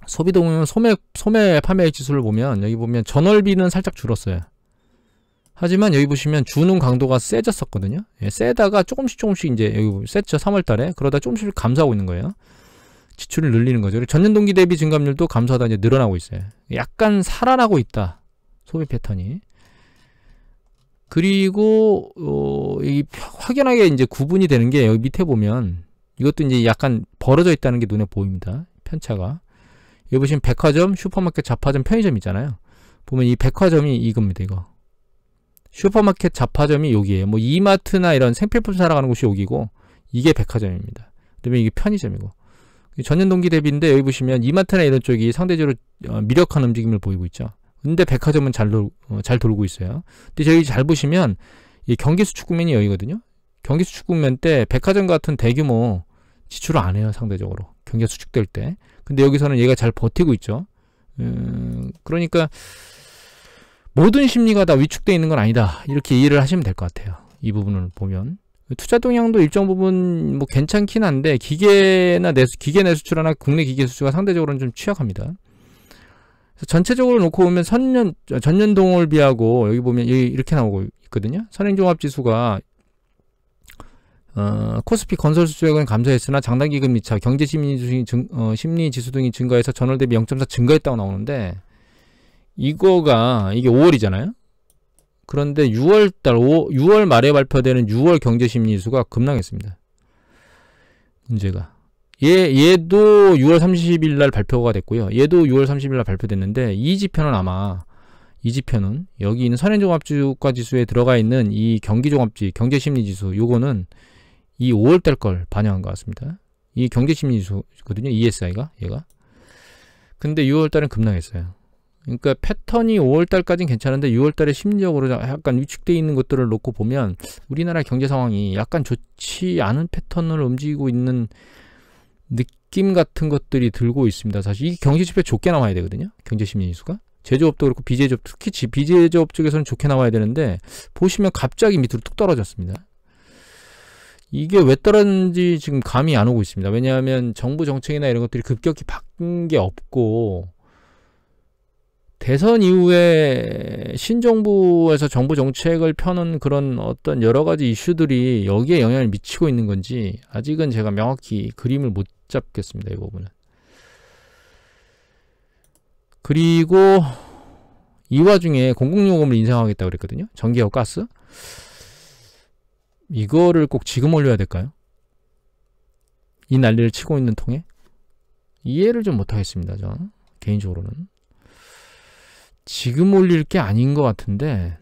Speaker 1: 소비 동향 소매 판매액 지수를 보면 여기 보면 전월비는 살짝 줄었어요. 하지만 여기 보시면 주는 강도가 세졌었거든요. 예, 세다가 조금씩 이제 여기 셌죠. 3월달에 그러다 조금씩 감소하고 있는 거예요. 지출을 늘리는 거죠. 전년 동기 대비 증감률도 감소하다 이제 늘어나고 있어요. 약간 살아나고 있다. 소비 패턴이. 그리고 이 확연하게 이제 구분이 되는 게 여기 밑에 보면 이것도 이제 약간 벌어져 있다는 게 눈에 보입니다. 편차가. 여기 보시면 백화점, 슈퍼마켓, 잡화점, 편의점 있잖아요. 보면 이 백화점이 이겁니다. 이거. 슈퍼마켓, 잡화점이 여기에요. 뭐 이마트나 이런 생필품 사러 가는 곳이 여기고 이게 백화점입니다. 그다음에 이게 편의점이고. 전년 동기 대비인데 여기 보시면 이마트나 이런 쪽이 상대적으로 미력한 움직임을 보이고 있죠. 근데 백화점은 잘 돌고 있어요. 근데 저기 잘 보시면 이 경기 수축 국면이 여기거든요. 경기 수축 국면 때 백화점 같은 대규모 지출을 안 해요. 상대적으로. 경기가 수축될 때. 근데 여기서는 얘가 잘 버티고 있죠. 그러니까 모든 심리가 다 위축되어 있는 건 아니다. 이렇게 이해를 하시면 될 것 같아요. 이 부분을 보면. 투자 동향도 일정 부분 뭐 괜찮긴 한데 기계 내수출하나 국내 기계 수출가 상대적으로는 좀 취약합니다. 그래서 전체적으로 놓고 보면 전년 동월비하고 여기 보면 이렇게 나오고 있거든요. 선행종합지수가 코스피 건설 수주액은 감소했으나 장단기 금리차, 경제 심리 지수 등이 증가해서 전월 대비 0.4 증가했다고 나오는데 이게 5월이잖아요. 그런데 6월 말에 발표되는 6월 경제 심리 지수가 급락했습니다. 문제가. 얘도 6월 30일 날 발표가 됐고요. 얘도 6월 30일 날 발표됐는데 이 지표는 여기 있는 선행종합주가 지수에 들어가 있는 이 경기종합지, 경제심리지수 요거는 이 5월달 걸 반영한 것 같습니다. 이 경제심리지수거든요. ESI가 얘가. 근데 6월달은 급락했어요. 그러니까 패턴이 5월달까지는 괜찮은데 6월달에 심리적으로 약간 위축되어 있는 것들을 놓고 보면 우리나라 경제 상황이 약간 좋지 않은 패턴을 움직이고 있는 느낌 같은 것들이 들고 있습니다. 사실 이 경제지표 좋게 나와야 되거든요. 경제심리지수가. 제조업도 그렇고 비제조업, 특히 비제조업 쪽에서는 좋게 나와야 되는데 보시면 갑자기 밑으로 뚝 떨어졌습니다. 이게 왜 떨어졌는지 지금 감이 안 오고 있습니다. 왜냐하면 정부 정책이나 이런 것들이 급격히 바뀐 게 없고 대선 이후에 신정부에서 정부 정책을 펴는 그런 어떤 여러 가지 이슈들이 여기에 영향을 미치고 있는 건지 아직은 제가 명확히 그림을 못 잡겠습니다. 이 부분은. 그리고 이 와중에 공공요금을 인상하겠다고 그랬거든요. 전기하고 가스. 이거를 꼭 지금 올려야 될까요? 이 난리를 치고 있는 통에? 이해를 좀 못하겠습니다. 저는 개인적으로는. 지금 올릴 게 아닌 것 같은데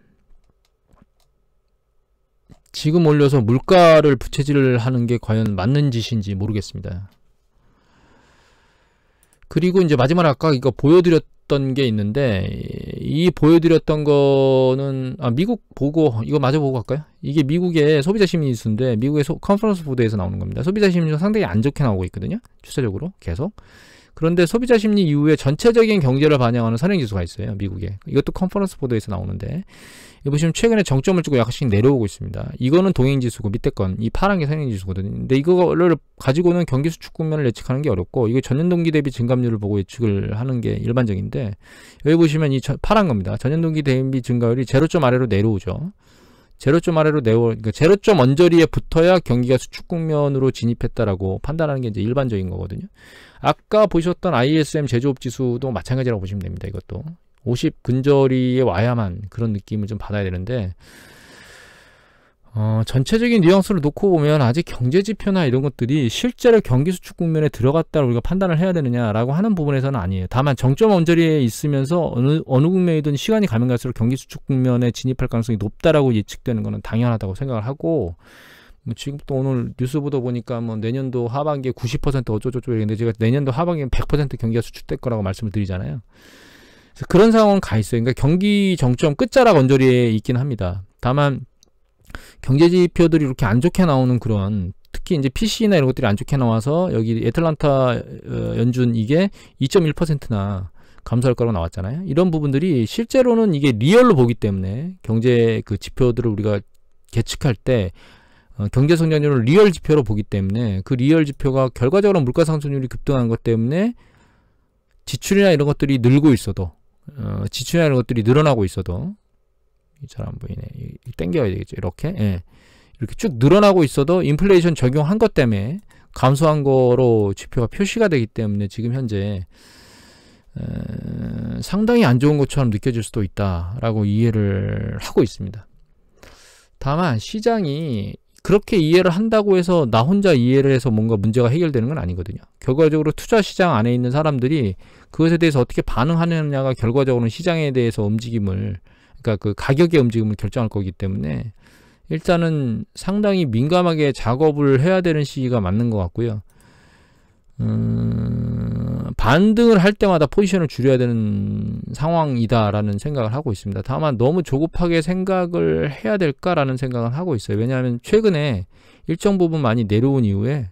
Speaker 1: 지금 올려서 물가를 부채질을 하는 게 과연 맞는 짓인지 모르겠습니다. 그리고 이제 마지막으로 아까 이거 보여드렸던 게 있는데 이 보여드렸던 거는 미국 보고 이거 마저 보고 갈까요? 이게 미국의 소비자 심리 지수인데 미국의 컨퍼런스 보도에서 나오는 겁니다. 소비자 심리가 상당히 안 좋게 나오고 있거든요. 추세적으로 계속. 그런데 소비자 심리 이후에 전체적인 경제를 반영하는 선행지수가 있어요. 미국에. 이것도 컨퍼런스 보도에서 나오는데 여기 보시면 최근에 정점을 찍고 약간씩 내려오고 있습니다. 이거는 동행지수고 밑에 건 이 파란 게 선행지수거든요. 근데 이거를 가지고는 경기 수축 국면을 예측하는 게 어렵고 이거 전년 동기 대비 증감률을 보고 예측을 하는 게 일반적인데 여기 보시면 이 파란 겁니다. 전년 동기 대비 증가율이 제로점 아래로 내려오죠. 제로점 아래로 그러니까 제로점 언저리에 붙어야 경기가 수축 국면으로 진입했다라고 판단하는 게 이제 일반적인 거거든요. 아까 보셨던 ISM 제조업 지수도 마찬가지라고 보시면 됩니다. 이것도 50 근저리에 와야만 그런 느낌을 좀 받아야 되는데, 전체적인 뉘앙스를 놓고 보면 아직 경제지표나 이런 것들이 실제로 경기수축 국면에 들어갔다고 우리가 판단을 해야 되느냐라고 하는 부분에서는 아니에요. 다만 정점 언저리에 있으면서 어느 국면이든 시간이 가면 갈수록 경기수축 국면에 진입할 가능성이 높다라고 예측되는 것은 당연하다고 생각을 하고, 지금 또 오늘 뉴스 보다 보니까 뭐 내년도 하반기에 90% 어쩌고저쩌고 얘기했는데, 제가 내년도 하반기에 100% 경기가 수축될 거라고 말씀을 드리잖아요. 그래서 그런 상황은 가 있어요. 그러니까 경기 정점 끝자락 언저리에 있긴 합니다. 다만 경제지표들이 이렇게 안 좋게 나오는 그런, 특히 이제 PC나 이런 것들이 안 좋게 나와서 여기 애틀란타 연준 이게 2.1%나 감소할 거라고 나왔잖아요. 이런 부분들이 실제로는 이게 리얼로 보기 때문에 경제 그 지표들을 우리가 계측할 때 경제 성장률을 리얼 지표로 보기 때문에 그 리얼 지표가 결과적으로 물가 상승률이 급등한 것 때문에 지출이나 이런 것들이 늘고 있어도 지출이나 이런 것들이 늘어나고 있어도, 잘 안 보이네. 땡겨야 되겠죠. 이렇게. 예. 이렇게 쭉 늘어나고 있어도 인플레이션 적용한 것 때문에 감소한 거로 지표가 표시가 되기 때문에 지금 현재 상당히 안 좋은 것처럼 느껴질 수도 있다라고 이해를 하고 있습니다. 다만 시장이 그렇게 이해를 한다고 해서 나 혼자 이해를 해서 뭔가 문제가 해결되는 건 아니거든요. 결과적으로 투자 시장 안에 있는 사람들이 그것에 대해서 어떻게 반응하느냐가 결과적으로는 시장에 대해서 움직임을, 그러니까 그 가격의 움직임을 결정할 거기 때문에 일단은 상당히 민감하게 작업을 해야 되는 시기가 맞는 것 같고요. 반등을 할 때마다 포지션을 줄여야 되는 상황이다라는 생각을 하고 있습니다. 다만 너무 조급하게 생각을 해야 될까라는 생각을 하고 있어요. 왜냐하면 최근에 일정 부분 많이 내려온 이후에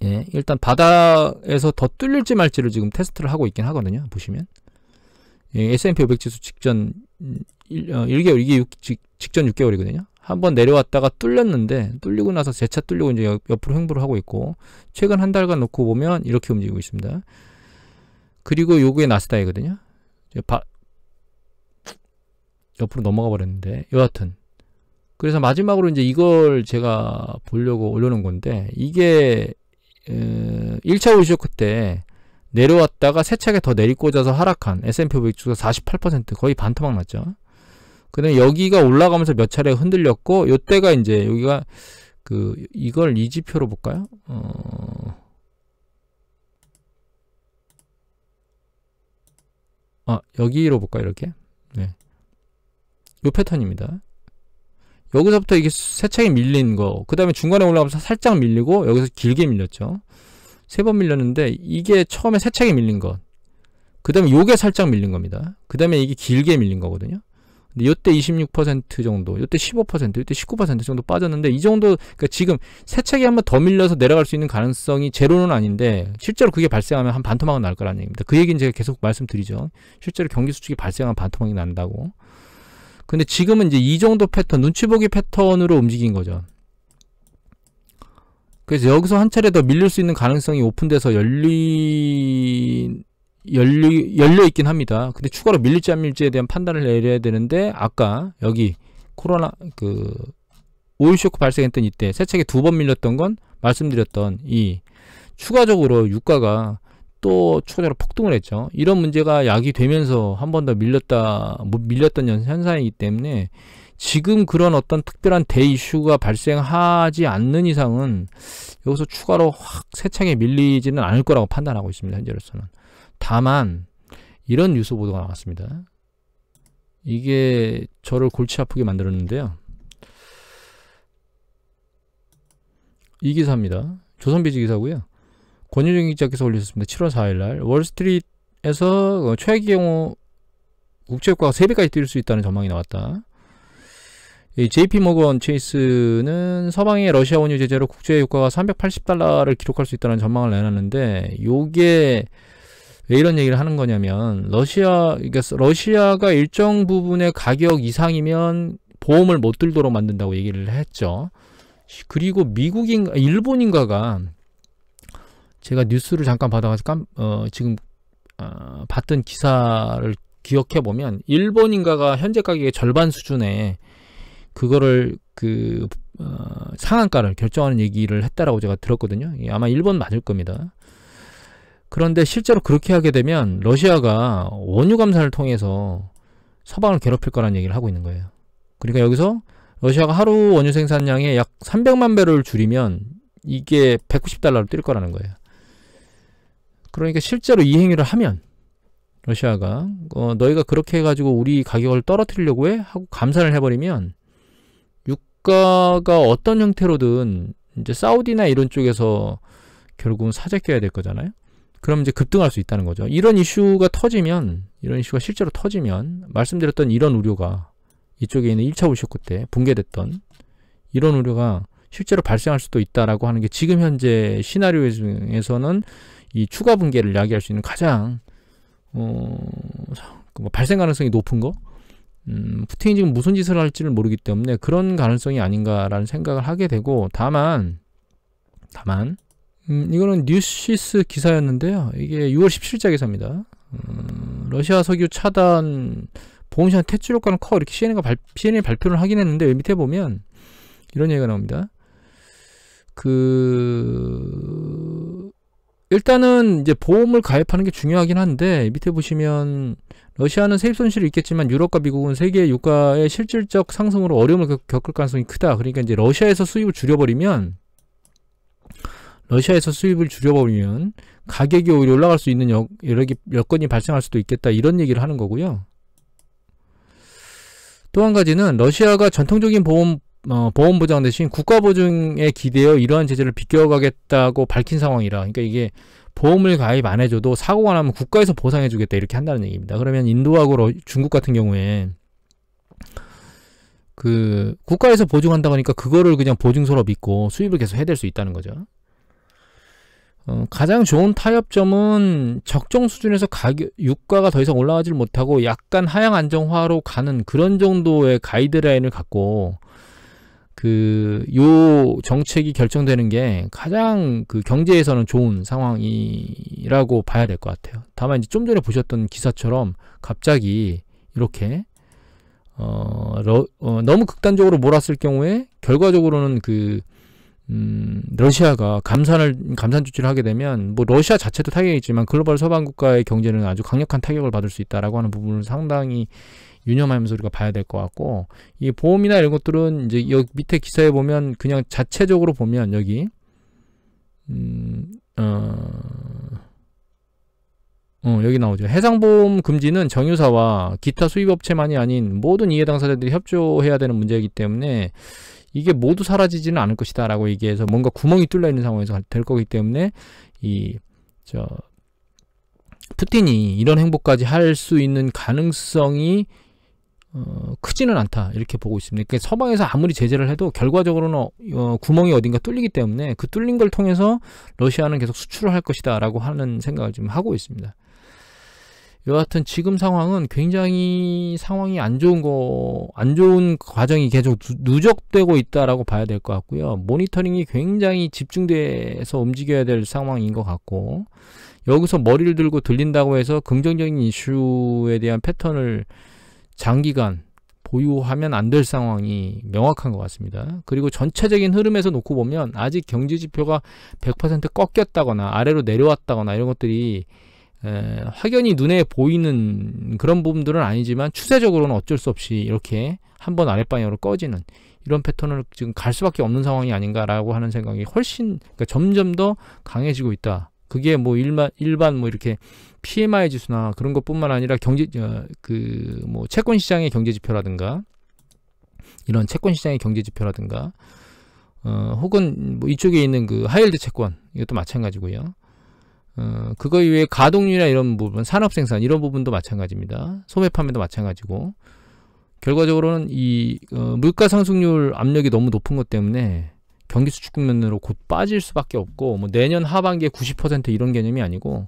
Speaker 1: 일단 바닥에서 더 뚫릴지 말지를 지금 테스트를 하고 있긴 하거든요. 보시면 S&P 500 지수 직전 1개월, 이게 직전 6개월이거든요. 한번 내려왔다가 뚫렸는데, 뚫리고 나서 재차 뚫리고 이제 옆으로 횡보를 하고 있고, 최근 한 달간 놓고 보면 이렇게 움직이고 있습니다. 그리고 요게 나스닥이거든요. 옆으로 넘어가 버렸는데, 여하튼. 그래서 마지막으로 이제 이걸 제가 보려고 올려놓은 건데, 이게 1차 오쇼크 때 내려왔다가 세차게 더 내리꽂아서 하락한 S&P 500 지수가 48%, 거의 반토막 났죠. 그 다음에 여기가 올라가면서 몇 차례 흔들렸고, 요때가 이제 여기가 이걸 이 지표로 볼까요? 여기로 볼까요? 이렇게. 네. 요 패턴입니다. 여기서부터 이게 세차게 밀린 거, 그 다음에 중간에 올라가면서 살짝 밀리고, 여기서 길게 밀렸죠. 3번 밀렸는데, 이게 처음에 세차게 밀린 것. 그 다음에 요게 살짝 밀린 겁니다. 그 다음에 이게 길게 밀린 거거든요. 근데 요때 26% 정도, 요때 15%, 요때 19% 정도 빠졌는데, 이 정도, 그러니까 지금 세차게 한번 더 밀려서 내려갈 수 있는 가능성이 제로는 아닌데, 실제로 그게 발생하면 한 반토막은 날 거라는 얘기입니다. 그 얘기는 제가 계속 말씀드리죠. 실제로 경기 수축이 발생하면 반토막이 난다고. 근데 지금은 이제 이 정도 패턴, 눈치 보기 패턴으로 움직인 거죠. 그래서 여기서 한 차례 더 밀릴 수 있는 가능성이 오픈돼서 열려있긴 합니다. 근데 추가로 밀릴지 안 밀릴지에 대한 판단을 내려야 되는데, 아까 여기 코로나 오일 쇼크 발생했던 이때 세차게 2번 밀렸던 건 말씀드렸던 이 추가적으로 유가가 또 추가적으로 폭등을 했죠. 이런 문제가 야기되면서 한 번 더 밀렸던 현상이기 때문에 지금 그런 어떤 특별한 대이슈가 발생하지 않는 이상은 여기서 추가로 확 세차게 밀리지는 않을 거라고 판단하고 있습니다. 현재로서는. 다만 이런 뉴스 보도가 나왔습니다. 이게 저를 골치 아프게 만들었는데요. 이 기사입니다. 조선비즈 기사고요. 권유정 기자께서 올리셨습니다. 7월 4일날 월스트리트에서 최악의 경우 국제유가가 3배까지 뛸 수 있다는 전망이 나왔다. 이 JP모건 체이스는 서방의 러시아 원유 제재로 국제유가가 380달러를 기록할 수 있다는 전망을 내놨는데, 요게 왜 이런 얘기를 하는 거냐면, 러시아가 일정 부분의 가격 이상이면 보험을 못 들도록 만든다고 얘기를 했죠. 그리고 일본인가가, 제가 뉴스를 잠깐 받아가지고 지금 봤던 기사를 기억해보면, 일본인가가 현재 가격의 절반 수준에 그거를 상한가를 결정하는 얘기를 했다라고 제가 들었거든요. 아마 일본 맞을 겁니다. 그런데 실제로 그렇게 하게 되면 러시아가 원유 감산을 통해서 서방을 괴롭힐 거라는 얘기를 하고 있는 거예요. 그러니까 여기서 러시아가 하루 원유 생산량의 약 300만 배럴을 줄이면 이게 190달러로 뛸 거라는 거예요. 그러니까 실제로 이 행위를 하면 러시아가 너희가 그렇게 해가지고 우리 가격을 떨어뜨리려고 해? 하고 감산을 해버리면 유가가 어떤 형태로든 이제 사우디나 이런 쪽에서 결국은 사재 껴야 될 거잖아요. 그럼 이제 급등할 수 있다는 거죠. 이런 이슈가 실제로 터지면 말씀드렸던 이런 우려가 이쪽에 있는 1차 올쇼크 때 붕괴됐던 이런 우려가 실제로 발생할 수도 있다라고 하는 게 지금 현재 시나리오에서는 이 추가 붕괴를 야기할 수 있는 가장 발생 가능성이 높은 거. 푸틴이 지금 무슨 짓을 할지를 모르기 때문에 그런 가능성이 아닌가라는 생각을 하게 되고, 다만 이거는 뉴시스 기사였는데요. 이게 6월 17일자 기사입니다. 러시아 석유 차단 보험시장 퇴출 효과는 커, 이렇게 CNN이 발표를 하긴 했는데 밑에 보면 이런 얘기가 나옵니다. 일단은 이제 보험을 가입하는 게 중요하긴 한데, 밑에 보시면 러시아는 세입 손실이 있겠지만 유럽과 미국은 세계 유가의 실질적 상승으로 어려움을 겪을 가능성이 크다. 그러니까 이제 러시아에서 수입을 줄여버리면 가격이 오히려 올라갈 수 있는 여건이 발생할 수도 있겠다, 이런 얘기를 하는 거고요. 또 한 가지는 러시아가 전통적인 보험 보장 대신 국가 보증에 기대어 이러한 제재를 비껴가겠다고 밝힌 상황이라, 그러니까 이게 보험을 가입 안 해줘도 사고가 나면 국가에서 보상해주겠다, 이렇게 한다는 얘기입니다. 그러면 인도하고 중국 같은 경우에 국가에서 보증한다고 하니까 그거를 그냥 보증서로 믿고 수입을 계속 해댈 수 있다는 거죠. 가장 좋은 타협점은 적정 수준에서 유가가 더 이상 올라가질 못하고 약간 하향 안정화로 가는 그런 정도의 가이드라인을 갖고 요 정책이 결정되는 게 가장 경제에서는 좋은 상황이라고 봐야 될 것 같아요. 다만 이제 좀 전에 보셨던 기사처럼 갑자기 이렇게 너무 극단적으로 몰았을 경우에 결과적으로는 러시아가 감산 조치를 하게 되면 뭐 러시아 자체도 타격이 있지만 글로벌 서방 국가의 경제는 아주 강력한 타격을 받을 수 있다라고 하는 부분을 상당히 유념하면서 우리가 봐야 될 것 같고, 이 보험이나 이런 것들은 이제 여기 밑에 기사에 보면 그냥 자체적으로 보면 여기 여기 나오죠. 해상보험 금지는 정유사와 기타 수입업체만이 아닌 모든 이해 당사자들이 협조해야 되는 문제이기 때문에 이게 모두 사라지지는 않을 것이다 라고 얘기해서 뭔가 구멍이 뚫려 있는 상황에서 될 거기 때문에 푸틴이 이런 행보까지 할 수 있는 가능성이 크지는 않다, 이렇게 보고 있습니다. 그러니까 서방에서 아무리 제재를 해도 결과적으로는 구멍이 어딘가 뚫리기 때문에 그 뚫린 걸 통해서 러시아는 계속 수출을 할 것이다 라고 하는 생각을 지금 하고 있습니다. 여하튼 지금 상황은 굉장히 상황이 안 좋은 과정이 계속 누적되고 있다라고 봐야 될 것 같고요. 모니터링이 굉장히 집중돼서 움직여야 될 상황인 것 같고, 여기서 머리를 들고 들린다고 해서 긍정적인 이슈에 대한 패턴을 장기간 보유하면 안 될 상황이 명확한 것 같습니다. 그리고 전체적인 흐름에서 놓고 보면 아직 경제지표가 100% 꺾였다거나 아래로 내려왔다거나 이런 것들이 확연히 눈에 보이는 그런 부분들은 아니지만 추세적으로는 어쩔 수 없이 이렇게 한번 아랫방향으로 꺼지는 이런 패턴을 지금 갈 수밖에 없는 상황이 아닌가라고 하는 생각이 그러니까 점점 더 강해지고 있다. 그게 뭐 일반 뭐 이렇게 PMI 지수나 그런 것뿐만 아니라 뭐 채권 시장의 경제 지표라든가 이런 채권 시장의 경제 지표라든가 혹은 뭐 이쪽에 있는 하이힐드 채권, 이것도 마찬가지고요. 그거 이외에 가동률이나 이런 부분, 산업 생산 이런 부분도 마찬가지입니다. 소매 판매도 마찬가지고, 결과적으로는 이 물가 상승률 압력이 너무 높은 것 때문에 경기 수축 국면으로 곧 빠질 수밖에 없고, 뭐 내년 하반기에 90% 이런 개념이 아니고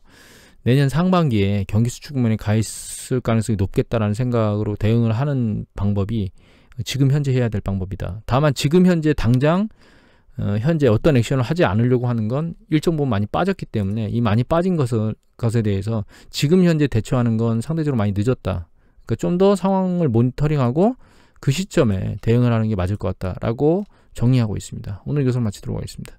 Speaker 1: 내년 상반기에 경기 수축 국면에 가 있을 가능성이 높겠다라는 생각으로 대응을 하는 방법이 지금 현재 해야 될 방법이다. 다만 지금 현재 당장 현재 어떤 액션을 하지 않으려고 하는 건 일정 부분 많이 빠졌기 때문에 이 많이 빠진 것에 대해서 지금 현재 대처하는 건 상대적으로 많이 늦었다. 그러니까 좀 더 상황을 모니터링하고 그 시점에 대응을 하는 게 맞을 것 같다라고 정리하고 있습니다. 오늘 이것을 마치도록 하겠습니다.